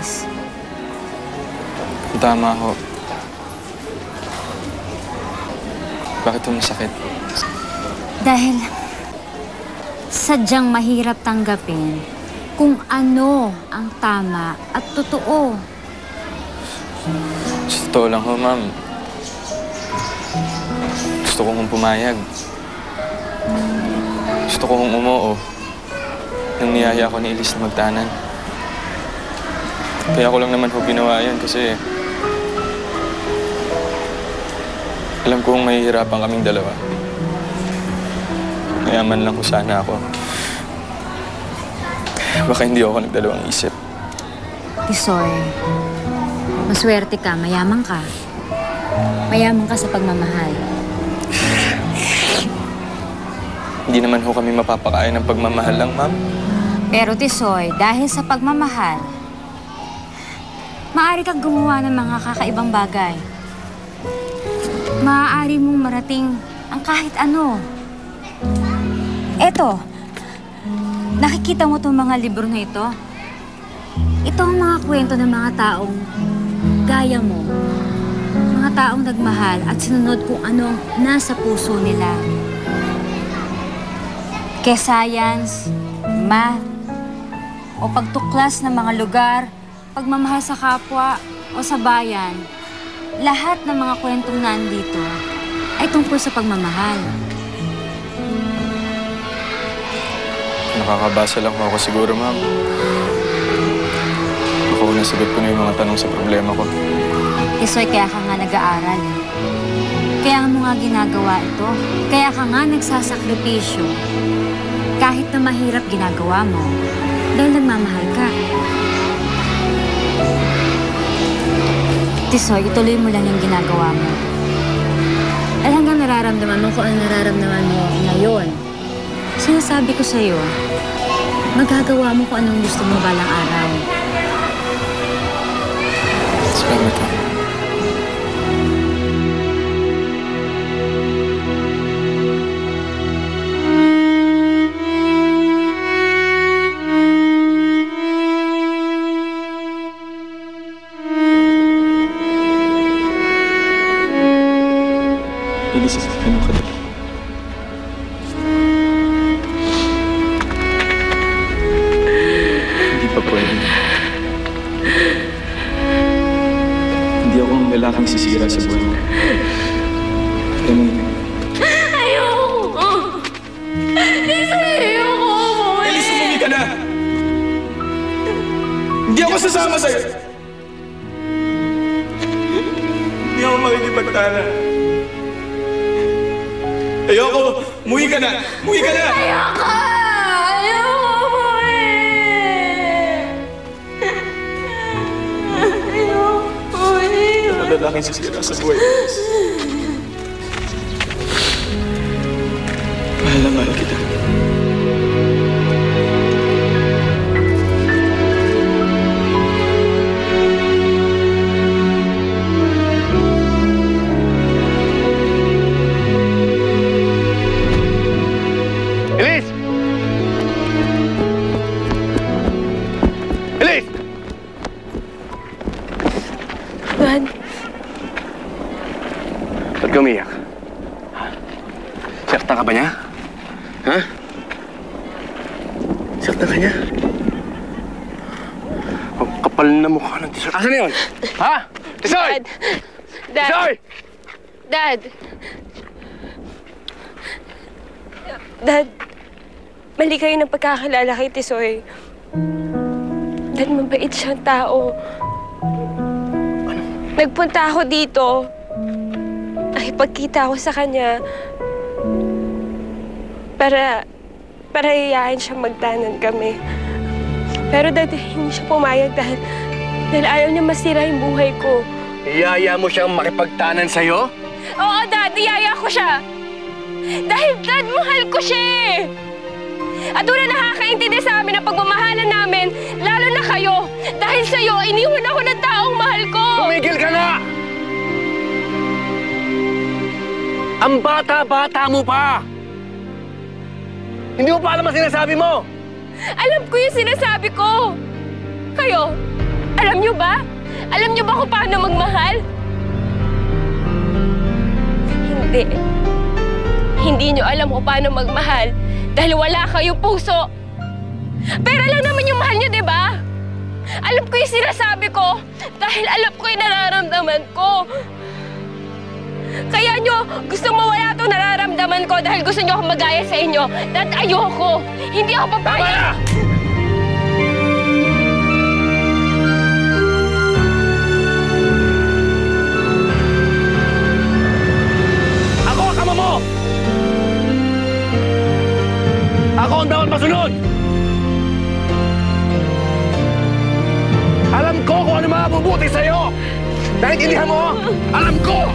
Elise? Tama ho. Bakit ito masakit? Dahil sadyang mahirap tanggapin kung ano ang tama at totoo. Sa totoo lang ho, ma'am. Gusto ko hong pumayag. Gusto ko hong umuo nang niyaya ko ni Elise na magtanan. Kaya ko lang naman ho ginawa yun kasi alam kong mahihirapan kaming dalawa. Mayaman lang ko sana ako. Baka hindi ako nagdalawang isip. Tisoy, maswerte ka, mayaman ka. Mayaman ka sa pagmamahal. Hindi naman ho kami mapapakain ng pagmamahal lang, ma'am. Pero Tisoy, dahil sa pagmamahal, maaari kang gumawa ng mga kakaibang bagay. Maaari mong marating ang kahit ano. Eto, nakikita mo itong mga libro na ito? Ito ang mga kwento ng mga taong gaya mo. Mga taong nagmahal at sinunod kung ano ang nasa puso nila. Kaya science, math, o pagtuklas ng mga lugar, pagmamahal sa kapwa o sa bayan, lahat ng mga kwentong nandito ay tungkol sa pagmamahal. Nakakabasa lang ako siguro, ma'am. Ako nasagot ko na yung mga tanong sa problema ko. Tisoy, kaya ka nga nag-aaral. Kaya mo nga ginagawa ito. Kaya ka nga nagsasakripisyo. Kahit na mahirap ginagawa mo, dahil nagmamahal ka. Tisoy, ituloy mo lang yung ginagawa mo. At hanggang nararamdaman mo kung ano nararamdaman mo ngayon, sinasabi ko sa'yo, magagawa mo kung anong gusto mo balang araw. Salamat ho. Elise, ano ka doon? Hindi pa pwede. Hindi ako ang lalaking sisira sa buhay mo. Alam mo yun? Ayoko! Ayoko! Elise, umuwi ka na! Hindi ako sasama sa'yo! Hindi ako makikipagtana. Ayoko! Umuwi ka na! Umuwi ka na! Ayoko! Ayoko Ano lalaking sisira sa buhay mo? Mahal na mahal kita. Elise! Elise! Dad, Ba't ka umiyak? Ha? Saktan ka ba niya? Ha? Saktan ka niya? Ang kapal na mukha ng Tisoy. Asan na yun? Ha? Tisoy! Dad! Tisoy! Dad! Dad, mali kayo ng pagkakilala kay Tisoy. Dad, mabait siyang tao. Nagpunta ako dito. Nakipagkita ako sa kanya para yayain siya magtanan kami. Pero Dad, hindi siya pumayag dahil ayaw niya masira yung buhay ko. Iyaya mo siyang makipagtanan sa'yo? Oo, Dad, iyaya ko siya. Dahil, Dad, mahal ko siya eh. At wala nakakaintindi sa amin ang pagmamahalan namin, lalo na kayo. Dahil sa'yo, iniwan ako ng taong mahal ko. Tumigil ka na! Ang bata-bata mo pa! Hindi mo pa alam ang sinasabi mo! Alam ko yung sinasabi ko. Kayo, alam nyo ba? Alam nyo ba kung paano magmahal? Hindi. Hindi nyo alam kung paano magmahal dahil wala kayong puso. Pera lang naman yung mahal nyo, di ba? Alam ko yung sinasabi ko dahil alam ko yung nararamdaman ko. Kaya nyo gusto mawala itong nararamdaman ko dahil gusto nyo akong magaya sa inyo. At ayoko. Hindi ako papayag. Tama na! Ako ang kama mo! Ako ang dapat masunod! Alam ko kung ano mabubuti sa'yo! Naintindihan mo? Alam ko!